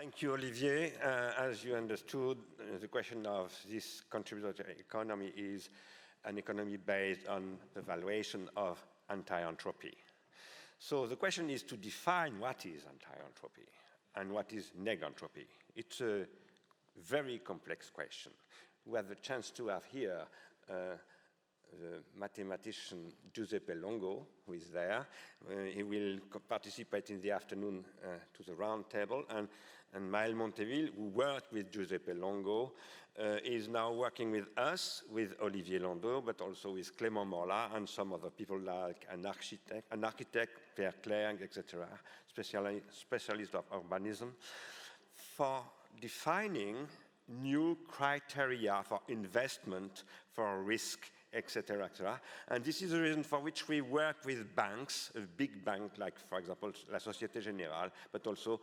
Thank you, Olivier. As you understood, the question of this contributory economy is an economy based on the valuation of anti-entropy. So the question is to define what is anti-entropy and what is negentropy. It's a very complex question. We have the chance to have here the mathematician Giuseppe Longo, who is there. He will participate in the afternoon to the round table. And Maël Monteville, who worked with Giuseppe Longo, is now working with us, with Olivier Landau, but also with Clément Morla and some other people like an architect, Pierre Clerc, etc., specialist of urbanism, for defining new criteria for investment, for risk, etc., etc. And this is the reason for which we work with banks, a big bank like, for example, La Société Générale, but also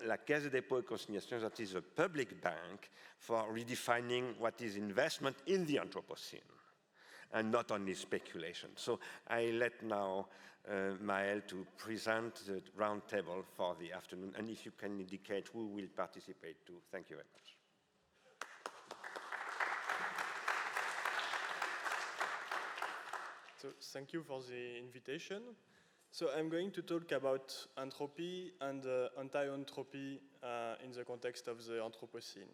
La Caisse des dépôts et consignations, that is a public bank, for redefining what is investment in the Anthropocene, and not only speculation. So I let now Maël to present the round table for the afternoon, and if you can indicate who will participate too. Thank you very much. So thank you for the invitation. So I'm going to talk about entropy and anti-entropy in the context of the Anthropocene.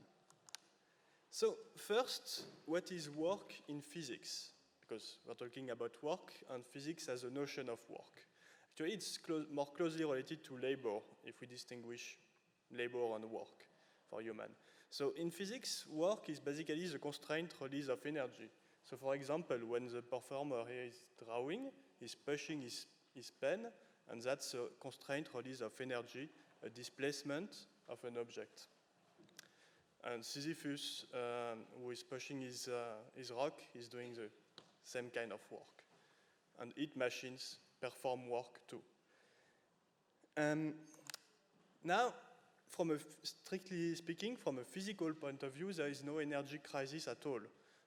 So first, what is work in physics? Because we're talking about work, and physics has a notion of work. Actually, it's more closely related to labor, if we distinguish labor and work for human. So in physics, work is basically the constraint release of energy. So for example, when the performer here is drawing, he's pushing his pen, and that's a constraint release of energy, a displacement of an object. And Sisyphus, who is pushing his rock, is doing the same kind of work. And heat machines perform work too. Now, strictly speaking, from a physical point of view, there is no energy crisis at all.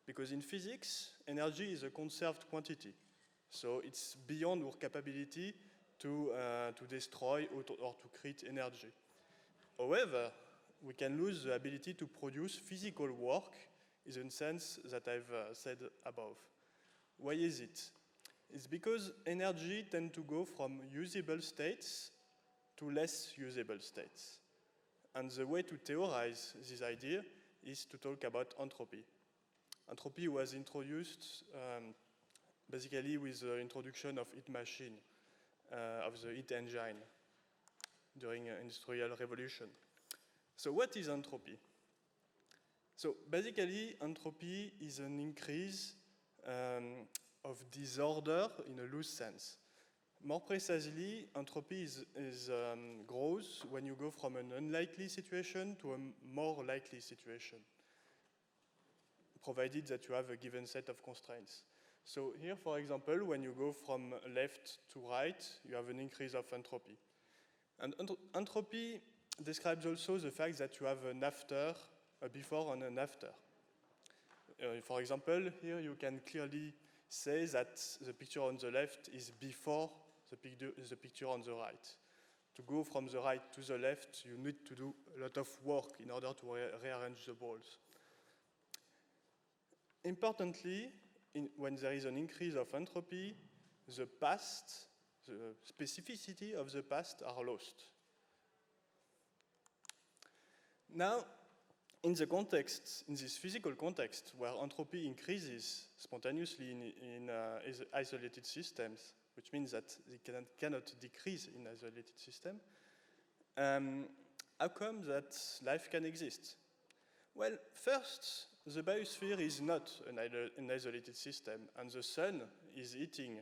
Because in physics, energy is a conserved quantity. So it's beyond our capability to destroy or to create energy. However, we can lose the ability to produce physical work in the sense that I've said above. Why is it? It's because energy tends to go from usable states to less usable states. And the way to theorize this idea is to talk about entropy. Entropy was introduced basically with the introduction of heat machine, of the heat engine during the Industrial Revolution. So what is entropy? So basically, entropy is an increase of disorder in a loose sense. More precisely, entropy grows when you go from an unlikely situation to a more likely situation, provided that you have a given set of constraints. So here, for example, when you go from left to right, you have an increase of entropy. And entropy describes also the fact that you have an after, a before and an after. For example, here you can clearly say that the picture on the left is before the picture on the right. To go from the right to the left, you need to do a lot of work in order to rearrange the balls. Importantly, when there is an increase of entropy, the past, the specificity of the past are lost. Now, in this physical context, where entropy increases spontaneously in isolated systems, which means that they cannot decrease in isolated system, how come that life can exist? Well, first, the biosphere is not an isolated system, and the sun is heating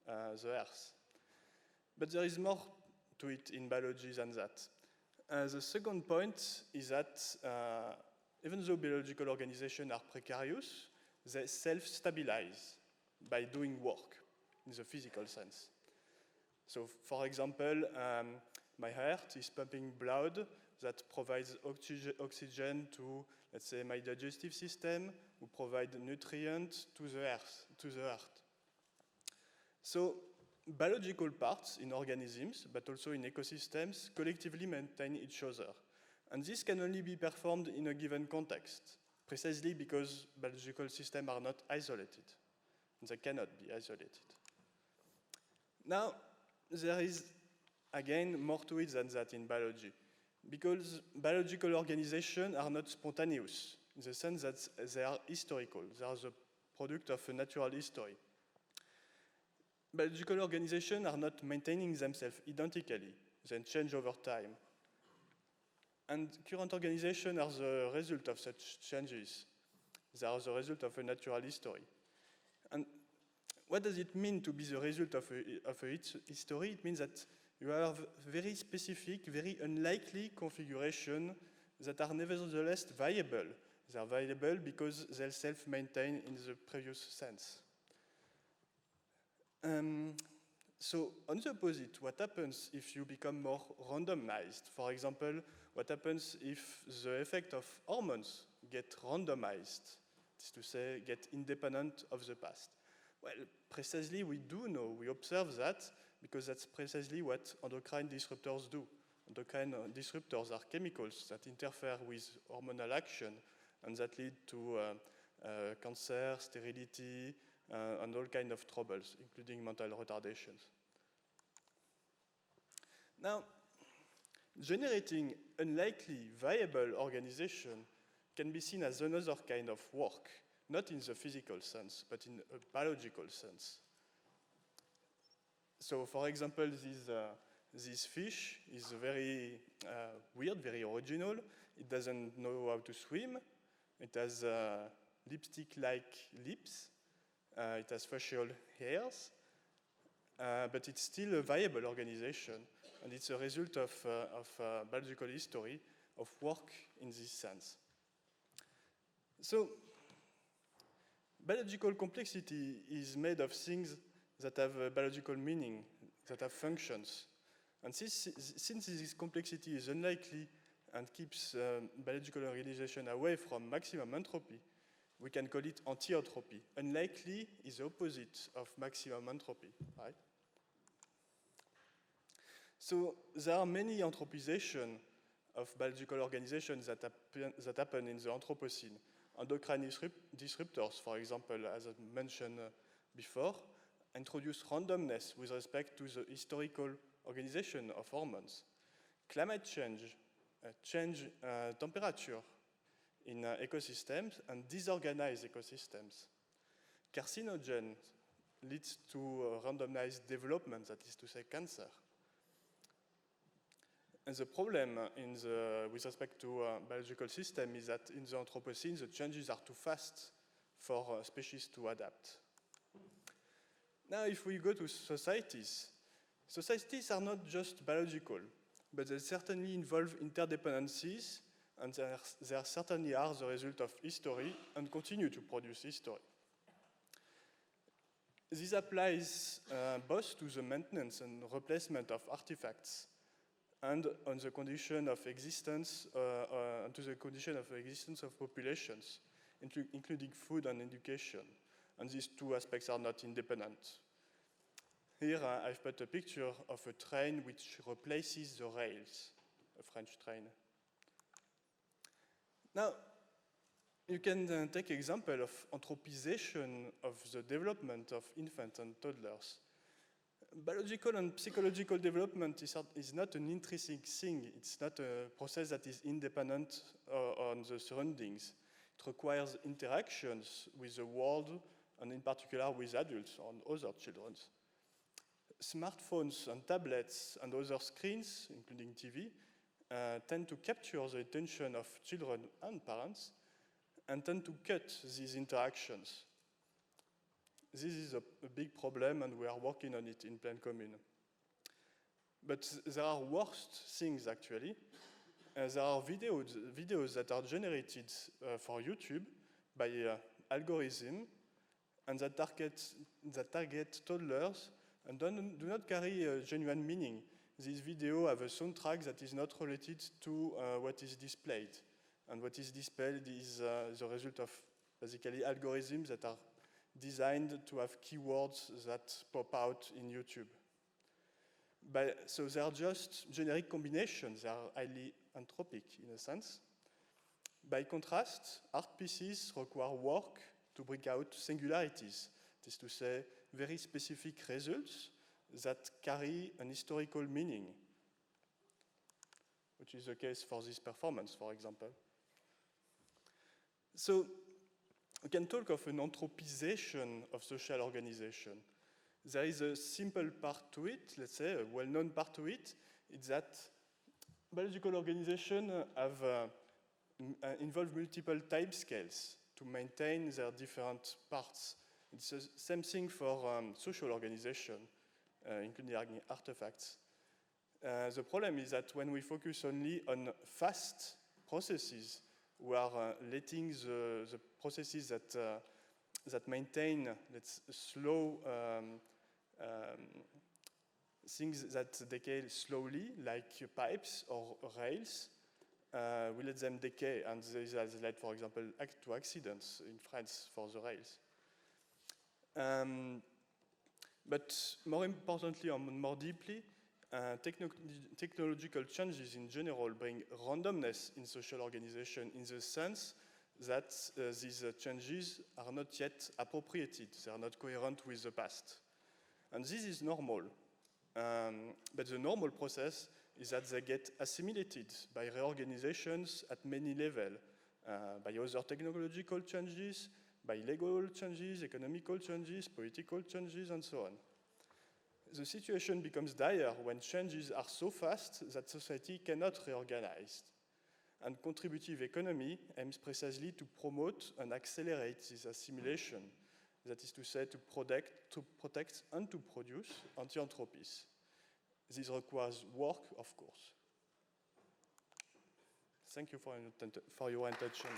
the Earth. But there is more to it in biology than that. The second point is that even though biological organizations are precarious, they self-stabilize by doing work in the physical sense. So, for example, my heart is pumping blood that provides oxygen to, let's say, my digestive system, who provide nutrients to the heart. So, biological parts in organisms, but also in ecosystems, collectively maintain each other. And this can only be performed in a given context, precisely because biological systems are not isolated. They cannot be isolated. Now, there is, again, more to it than that in biology, because biological organizations are not spontaneous, in the sense that they are historical. They are the product of a natural history. Biological organizations are not maintaining themselves identically. They change over time. And current organizations are the result of such changes. They are the result of a natural history. And what does it mean to be the result of a history? It means that you have very specific, very unlikely configurations that are nevertheless viable. They are viable because they self-maintain in the previous sense. So on the opposite, what happens if you become more randomized? For example, what happens if the effect of hormones get randomized, that is to say, get independent of the past? Well, precisely we do know, we observe that, because that's precisely what endocrine disruptors do. Endocrine disruptors are chemicals that interfere with hormonal action and that lead to cancer, sterility, and all kinds of troubles, including mental retardations. Now, generating unlikely viable organization can be seen as another kind of work, not in the physical sense, but in a biological sense. So, for example, this fish is very weird, very original. It doesn't know how to swim. It has lipstick-like lips. It has facial hairs. But it's still a viable organization. And it's a result of biological history, of work in this sense. So, biological complexity is made of things that have a biological meaning, that have functions. And since this complexity is unlikely and keeps biological organization away from maximum entropy, we can call it anti-entropy. Unlikely is the opposite of maximum entropy, right? So there are many anthropizations of biological organizations that happen in the Anthropocene. Endocrine disruptors, for example, as I mentioned before, introduce randomness with respect to the historical organization of hormones. Climate change temperature in ecosystems and disorganized ecosystems. Carcinogen leads to randomized development, that is to say cancer. And the problem with respect to biological system is that in the Anthropocene, the changes are too fast for species to adapt. Now, if we go to societies are not just biological, but they certainly involve interdependencies, and they certainly are the result of history and continue to produce history. This applies both to the maintenance and replacement of artifacts and on the condition of existence, and to the condition of existence of populations, including food and education. And these two aspects are not independent. Here I've put a picture of a train which replaces the rails, a French train. Now, you can take example of anthropization of the development of infants and toddlers. Biological and psychological development is not an intrinsic thing. It's not a process that is independent on the surroundings. It requires interactions with the world, and in particular with adults and other children. Smartphones and tablets and other screens, including TV, tend to capture the attention of children and parents and tend to cut these interactions. This is a big problem, and we are working on it in Plan Commune. But there are worse things, actually. There are videos that are generated for YouTube by algorithm, and that target toddlers and do not carry a genuine meaning. These videos have a soundtrack that is not related to what is displayed. And what is displayed is the result of basically algorithms that are designed to have keywords that pop out in YouTube. So they are just generic combinations. They are highly anthropic in a sense. By contrast, art pieces require work to bring out singularities. That is to say, very specific results that carry an historical meaning, which is the case for this performance, for example. So we can talk of an anthropization of social organization. There is a simple part to it, let's say, a well-known part to it. It's that biological organizations involve multiple timescales to maintain their different parts. It's the same thing for social organization, including artifacts. The problem is that when we focus only on fast processes, we are letting the processes that maintain slow things that decay slowly, like pipes or rails, we let them decay, and this has led, for example, to accidents in France for the rails. But more importantly, or more deeply, technological changes in general bring randomness in social organization in the sense that these changes are not yet appropriated. They are not coherent with the past. And this is normal. But the normal process is that they get assimilated by reorganizations at many levels, by other technological changes, by legal changes, economical changes, political changes, and so on. The situation becomes dire when changes are so fast that society cannot reorganize. And contributive economy aims precisely to promote and accelerate this assimilation, that is to say, to protect and to produce anti-anthropies. This requires work, of course. Thank you for your attention.